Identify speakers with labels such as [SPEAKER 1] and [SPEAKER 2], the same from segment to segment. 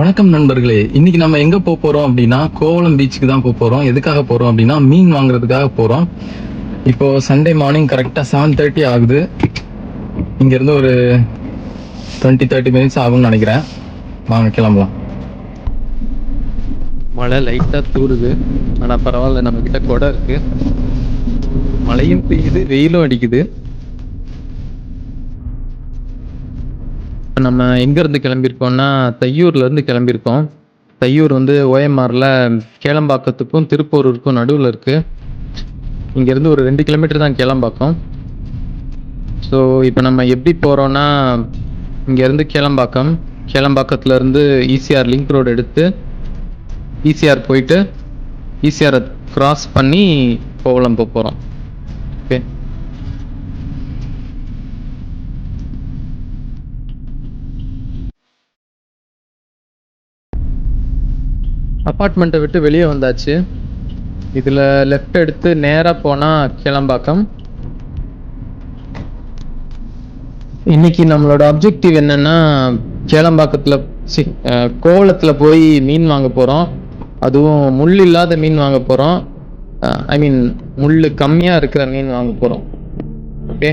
[SPEAKER 1] வணக்கம் நண்பர்களே. இன்னைக்கு நம்ம எங்க போறோம் அப்படின்னா கோவளம் பீச்சுக்கு தான் போறோம். எதுக்காக போறோம் அப்படின்னா மீன் வாங்குறதுக்காக போறோம். இப்போ சண்டே மார்னிங் கரெக்டா 7:30 ஆகுது. இங்க இருந்து ஒரு 20-30 மினிட்ஸ் ஆகும்னு நினைக்கிறேன். வாங்க கிளம்பலாம்.
[SPEAKER 2] மழை லைட்டாக தூருது. ஆனால் பரவாயில்ல, நம்மக்கிட்ட கொடை இருக்கு. மழையும் பெய்யுது, வெயிலும் அடிக்குது. நம்ம எங்கேருந்து கிளம்பியிருக்கோம்னா தையூர்லேருந்து கிளம்பியிருக்கோம். தையூர் வந்து ஓஎம்ஆரில் கேளம்பாக்கத்துக்கும் திருப்பூருக்கும் நடுவில் இருக்குது. இங்கேருந்து ஒரு 2 கிலோமீட்டர் தான் கேளம்பாக்கம். ஸோ இப்போ நம்ம எப்படி போகிறோன்னா, இங்கேருந்து கேளம்பாக்கத்துலேருந்து ஈசிஆர் லிங்க் ரோடு எடுத்து ஈசிஆர் போயிட்டு ஈசிஆரை கிராஸ் பண்ணி கோவளம் போகிறோம். ஓகே, அப்பார்ட்மெண்ட்டை விட்டு வெளியே வந்தாச்சு. இதில் லெஃப்ட் எடுத்து நேராக போனால் கேளம்பாக்கம். இன்னைக்கு நம்மளோட அப்ஜெக்டிவ் என்னன்னா, கேளம்பாக்கத்தில் கோவளத்தில் போய் மீன் வாங்க போகிறோம். அதுவும் முள் இல்லாத மீன் வாங்க போகிறோம். ஐ மீன் முள் கம்மியாக இருக்கிற மீன் வாங்க போகிறோம். ஓகே,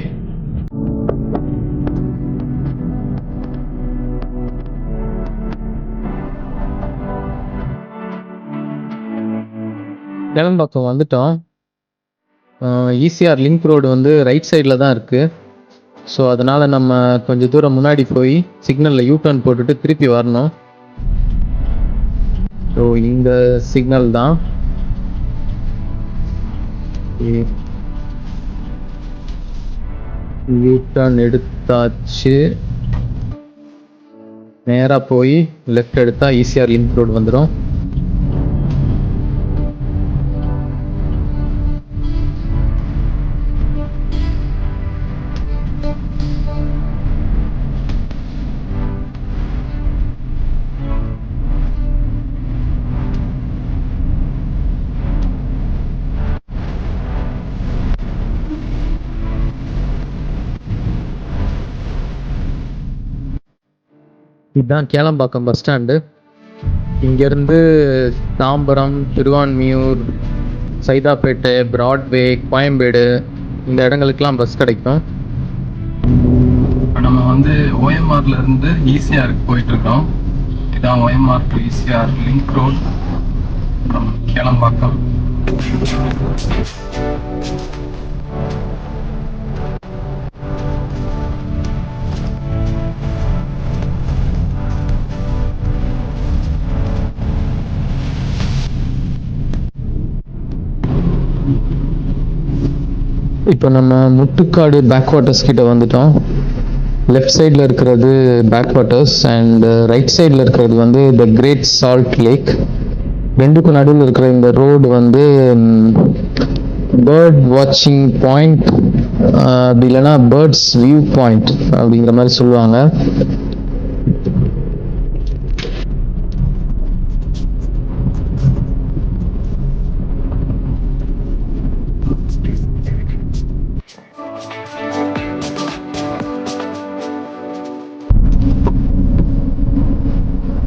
[SPEAKER 2] கேளம்பாக்கம் வந்துட்டோம். ஈசிஆர் லிங்க் ரோடு வந்து ரைட் சைடில் தான் இருக்குது. ஸோ அதனால் நம்ம கொஞ்சம் தூரம் முன்னாடி போய் சிக்னலில் யூ-டர்ன் போட்டுட்டு திருப்பி வரணும். ஸோ இந்த சிக்னல் தான். யூ-டர்ன் எடுத்தாச்சு. நேராக போய் லெஃப்ட் எடுத்தால் ஈசிஆர் லிங்க் ரோடு வந்துடும். இதுதான் கேளம்பாக்கம் பஸ் ஸ்டாண்டு. இங்கேருந்து தாம்பரம், திருவான்மியூர், சைதாப்பேட்டை, பிராட்வே, கோயம்பேடு இந்த இடங்களுக்கெல்லாம் பஸ் கிடைக்கும்.
[SPEAKER 1] இப்போ நம்ம வந்து ஓஎம்ஆர்ல இருந்து ஈசிஆருக்கு போயிட்டு இருக்கோம். இதான் OMR to ECR link road from Kelambakkam.
[SPEAKER 2] இப்போ நம்ம முட்டுக்காடு பேக் வாட்டர்ஸ் கிட்ட வந்துட்டோம். லெஃப்ட் சைடில் இருக்கிறது பேக் வாட்டர்ஸ் அண்ட் ரைட் சைடில் இருக்கிறது வந்து த கிரேட் சால்ட் லேக். ரெண்டுக்கும் நடுவில் இருக்கிற இந்த ரோடு வந்து பேர்ட் வாட்சிங் பாயிண்ட், அப்படி இல்லைன்னா பேர்ட்ஸ் வியூ பாயிண்ட் அப்படிங்கிற மாதிரி சொல்லுவாங்க.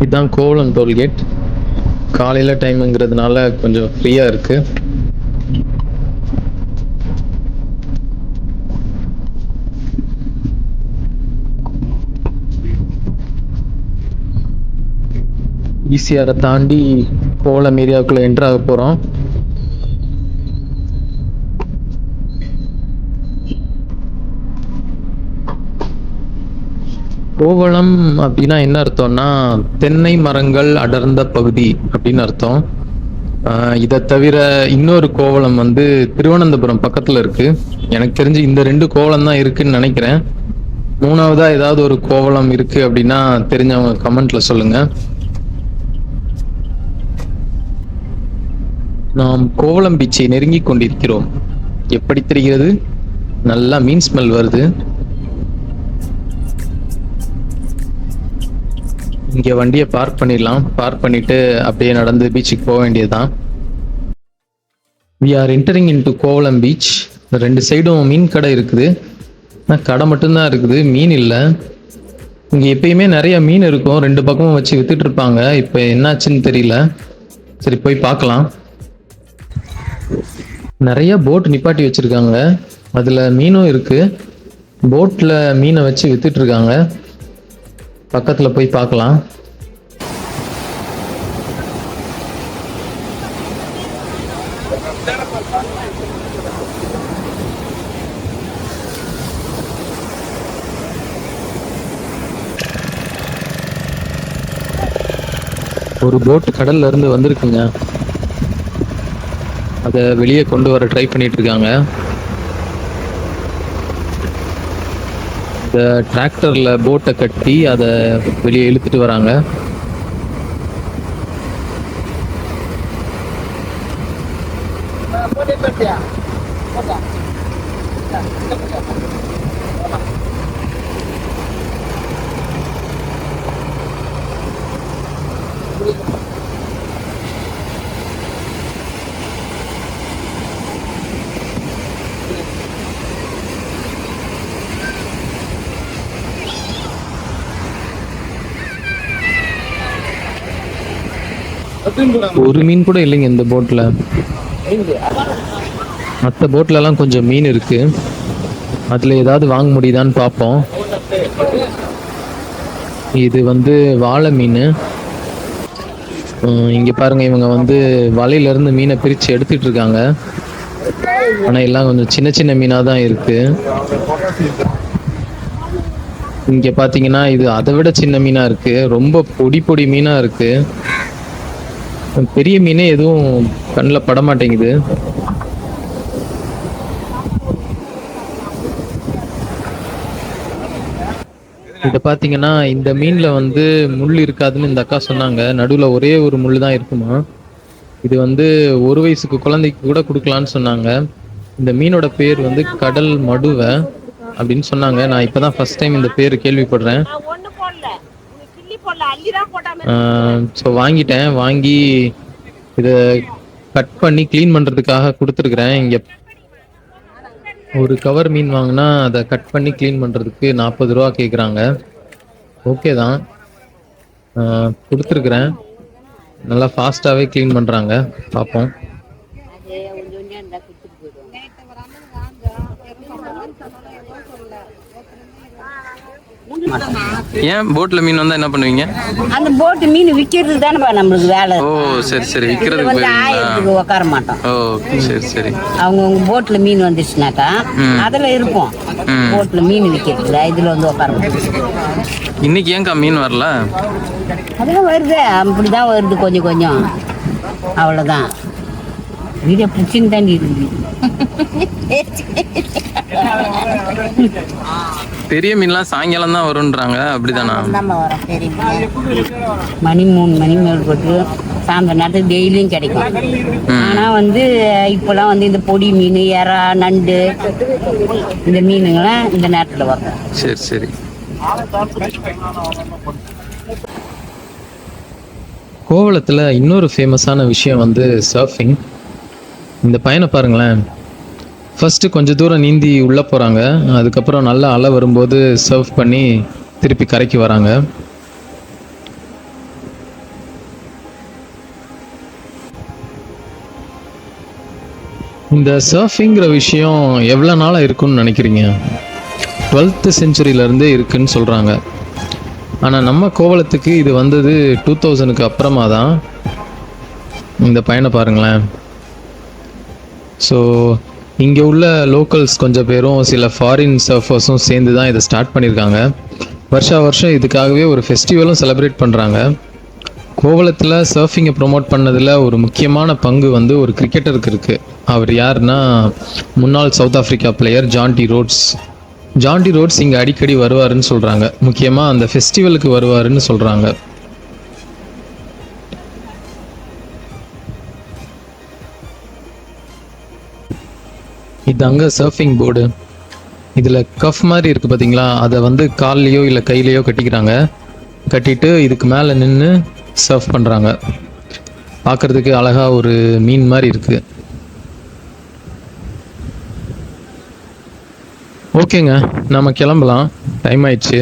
[SPEAKER 2] இதுதான் கோவளம் டோல்கேட். காலையில் டைமுங்கிறதுனால கொஞ்சம் ஃப்ரீயாக இருக்கு. ஈசிஆரை தாண்டி கோவளம் ஏரியாவுக்குள்ளே என்ட்ரு ஆக போகிறோம். கோவளம் அப்படின்னா என்ன அர்த்தம்னா, தென்னை மரங்கள் அடர்ந்த பகுதி அப்படின்னு அர்த்தம். இதை தவிர இன்னொரு கோவளம் வந்து திருவனந்தபுரம் பக்கத்தில் இருக்கு. எனக்கு தெரிஞ்சு இந்த 2 கோவளம் தான் இருக்குன்னு நினைக்கிறேன். 3வதா ஏதாவது ஒரு கோவளம் இருக்கு அப்படின்னா தெரிஞ்சவங்க கமெண்ட்ல சொல்லுங்க. நாம் கோவளம் பீச்சை நெருங்கி கொண்டிருக்கிறோம். எப்படி தெரிகிறது? நல்லா மீன் ஸ்மெல் வருது. இங்கே வண்டியை பார்க் பண்ணிடலாம். பார்க் பண்ணிட்டு அப்படியே நடந்து பீச்சுக்கு போக வேண்டியதுதான். We are entering into Kovalam beach. 2 சைடும் மீன் கடை இருக்குது. கடை மட்டும்தான் இருக்குது, மீன் இல்லை. இங்க எப்பயுமே நிறைய மீன் இருக்கும், 2 பக்கமும் வச்சு வித்துட்டு இருப்பாங்க. இப்ப என்னாச்சுன்னு தெரியல. சரி போய் பார்க்கலாம். நிறைய போட் நிப்பாட்டி வச்சிருக்காங்க, அதுல மீனும் இருக்கு. போட்ல மீனை வச்சு வித்துட்டு இருக்காங்க. பக்கத்துல போய் பார்க்கலாம். ஒரு போட் கடல்ல இருந்து வந்திருக்குங்க, அதை வெளியே கொண்டு வர ட்ரை பண்ணிட்டு இருக்காங்க. இந்த டிராக்டர்ல போட்டை கட்டி அதை வெளியே இழுத்துட்டு வராங்க. ஒரு மீன் கூட இல்லைங்க இந்த போட்ல. மற்ற போட்ல எல்லாம் கொஞ்சம் மீன் இருக்கு, அதுல ஏதாவது வாங்க முடியுதான்னு பார்ப்போம். இது வந்து வாழை மீன். இங்க பாருங்க, இவங்க வந்து வலையில இருந்து மீனை பிரிச்சு எடுத்துட்டு இருக்காங்க. ஆனா எல்லாம் கொஞ்சம் சின்ன சின்ன மீனா தான் இருக்கு. இங்க பாத்தீங்கன்னா இது அதை விட சின்ன மீனா இருக்கு, ரொம்ப பொடி பொடி மீனா இருக்கு. பெரிய மீனே எதுவும் கண்ணில் பட மாட்டேங்குது. இதை பார்த்தீங்கன்னா இந்த மீனில் வந்து முள் இருக்காதுன்னு இந்த அக்கா சொன்னாங்க. நடுவில் ஒரே ஒரு முள் தான் இருக்குமா. இது வந்து 1 வயசுக்கு குழந்தைக்கு கூட கொடுக்கலான்னு சொன்னாங்க. இந்த மீனோட பேர் வந்து கடல் மடுவை அப்படின்னு சொன்னாங்க. நான் இப்போ தான் ஃபர்ஸ்ட் டைம் இந்த பேர் கேள்விப்படுறேன். ஸோ வாங்கிட்டேன். வாங்கி இதை கட் பண்ணி க்ளீன் பண்ணுறதுக்காக கொடுத்துருக்குறேன். இங்கே ஒரு கவர் மீன் வாங்கினா அதை கட் பண்ணி க்ளீன் பண்ணுறதுக்கு 40 ரூபா கேட்குறாங்க. ஓகே தான், கொடுத்துருக்குறேன். நல்லா ஃபாஸ்ட்டாகவே க்ளீன் பண்ணுறாங்க. பார்ப்போம்.
[SPEAKER 1] ஏன் போட்ல மீன் வந்தா என்ன பண்ணுவீங்க?
[SPEAKER 3] அந்த போட் மீன் விக்கிறது தானே நம்மளுக்கு வேலை.
[SPEAKER 1] ஓ சரி சரி, விக்கிறதுக்கு
[SPEAKER 3] வந்து ஆயிரத்துக்கு உட்கார மாட்டோம்.
[SPEAKER 1] ஓ சரி சரி.
[SPEAKER 3] அவங்க போட்ல மீன் வந்துச்சுனாக்கா அதுல இருப்போம். போட்ல மீன் விக்கிறதுல இதுல வந்து உட்கார மாட்டோம்.
[SPEAKER 1] இன்னைக்கு ஏங்கா மீன் வரல?
[SPEAKER 3] அதெல்லாம் வருது, அப்படிதான் வருது கொஞ்சம் கொஞ்சம், அவ்வளவுதான். வீடியோ பிடிச்சின்னு தாண்டி இருக்குது.
[SPEAKER 1] பெரிய மீன்லாம் சாயங்காலம் தான் வரும்ன்றாங்க, அப்படிதானா?
[SPEAKER 3] வரும் பெரிய மணி 3 மணி மேல் போட்டு சாயந்தரம் நேரத்துக்கு டெய்லியும் கிடைக்கும். ஆனா வந்து இப்பெல்லாம் வந்து இந்த பொடி மீன், எறா, நண்டு, இந்த மீனுங்கெல்லாம் இந்த நேரத்துல வரும்.
[SPEAKER 1] சரி சரி.
[SPEAKER 2] கோவளத்தில் இன்னொரு ஃபேமஸான விஷயம் வந்து சர்ஃபிங். இந்த பையனை பாருங்களேன், ஃபஸ்ட்டு கொஞ்சம் தூரம் நீந்தி உள்ளே போகிறாங்க, அதுக்கப்புறம் நல்ல அலை வரும்போது சர்ஃப் பண்ணி திருப்பி கரைக்கு வராங்க. இந்த சர்ஃபிங்கிற விஷயம் எவ்வளோ நாளாக இருக்குன்னு நினைக்கிறீங்க? 12th செஞ்சுரியிலேருந்தே இருக்குன்னு சொல்கிறாங்க. ஆனால் நம்ம கோவளத்துக்கு இது வந்தது 2000க்கு அப்புறமா தான். இந்த பையனை பாருங்களேன். ஸோ இங்கே உள்ள லோக்கல்ஸ் கொஞ்சம் பேரும் சில ஃபாரின் சர்ஃபர்ஸும் சேர்ந்து தான் இதை ஸ்டார்ட் பண்ணியிருக்காங்க. வருஷம் இதுக்காகவே ஒரு ஃபெஸ்டிவலும் செலிப்ரேட் பண்ணுறாங்க. கோவளத்தில் சர்ஃபிங்கை ப்ரொமோட் பண்ணதில் ஒரு முக்கியமான பங்கு வந்து ஒரு கிரிக்கெட்டருக்கு இருக்குது. அவர் யாருன்னா முன்னாள் South Africa player Jonty Rhodes. Jonty Rhodes இங்கே அடிக்கடி வருவாருன்னு சொல்கிறாங்க. முக்கியமாக அந்த ஃபெஸ்டிவலுக்கு வருவாருன்னு சொல்கிறாங்க. இதாங்க சர்ஃபிங் போர்டு. இதில் கஃப் மாதிரி இருக்குது பார்த்தீங்களா, அதை வந்து கால்லையோ இல்லை கையிலையோ கட்டிக்கிறாங்க. கட்டிட்டு இதுக்கு மேலே நின்று சர்ஃப் பண்ணுறாங்க. பார்க்குறதுக்கு அழகாக ஒரு மீன் மாதிரி இருக்குது. ஓகேங்க, நம்ம கிளம்பலாம், டைம் ஆயிடுச்சு.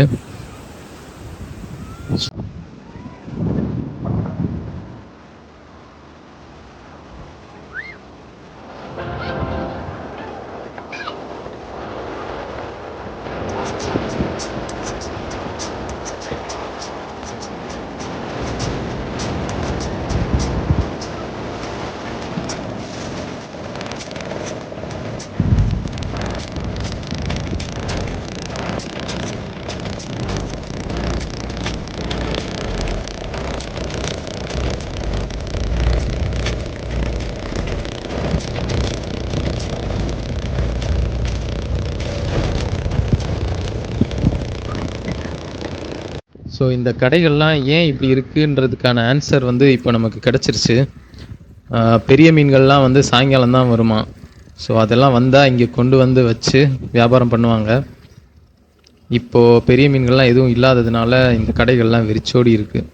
[SPEAKER 2] ஸோ இந்த கடைகள்லாம் ஏன் இப்படி இருக்குன்றதுக்கான ஆன்சர் வந்து இப்போ நமக்கு கிடச்சிருச்சு. பெரிய மீன்கள்லாம் வந்து சாயங்காலம் தான் வருமா. ஸோ அதெல்லாம் வந்தால் இங்கே கொண்டு வந்து வச்சு வியாபாரம் பண்ணுவாங்க. இப்போது பெரிய மீன்கள்லாம் எதுவும் இல்லாததுனால இந்த கடைகள்லாம் வெறிச்சோடி இருக்குது.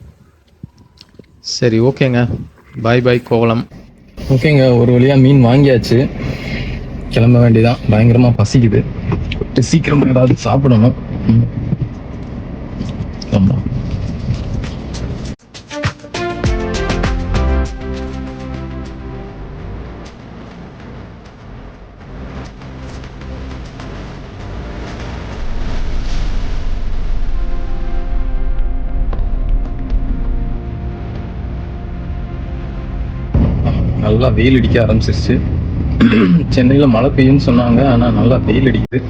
[SPEAKER 2] சரி, ஓகேங்க. பாய் பாய் கோவளம்.
[SPEAKER 1] ஓகேங்க, ஒரு வழியாக மீன் வாங்கியாச்சு. கிளம்ப வேண்டியதான். பயங்கரமாக பசிக்குது. சீக்கிரமாக ஏதாவது சாப்பிடணும். ஆமாம். நல்லா வெயில் அடிக்க ஆரம்பிச்சிருச்சு. சென்னையில் மழை பெய்யும்னு சொன்னாங்க, ஆனால் நல்லா வெயில் அடிக்குது.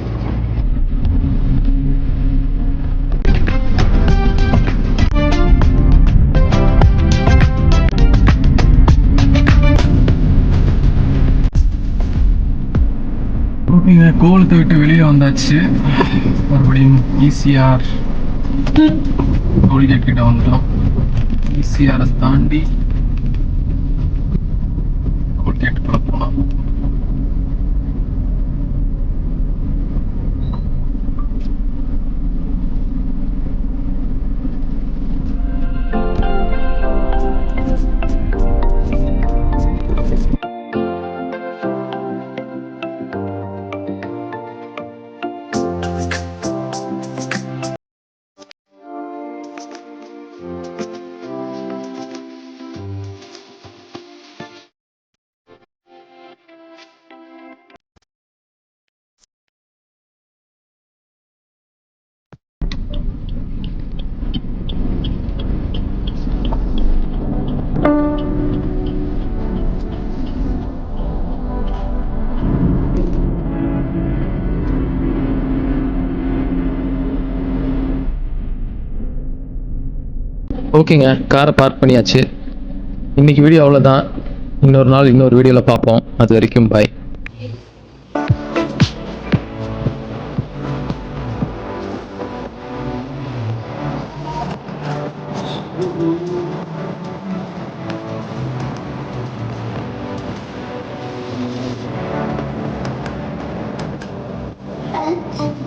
[SPEAKER 1] ஓகேங்க, கோவளத்தை விட்டு வெளியே வந்தாச்சு. மறுபடியும் ஈசிஆர் டோல்கேட் கிட்ட வந்துட்டோம். ஈசிஆரை தாண்டி டோல்கேட்டுக்குள்ள போனோம்.
[SPEAKER 2] ஓகேங்க, காரை பார்க் பண்ணியாச்சு. இன்னைக்கு வீடியோ அவ்வளோதான். இன்னொரு நாள் இன்னொரு வீடியோவில் பார்ப்போம். அது வரைக்கும் பாய்.
[SPEAKER 4] Thank you.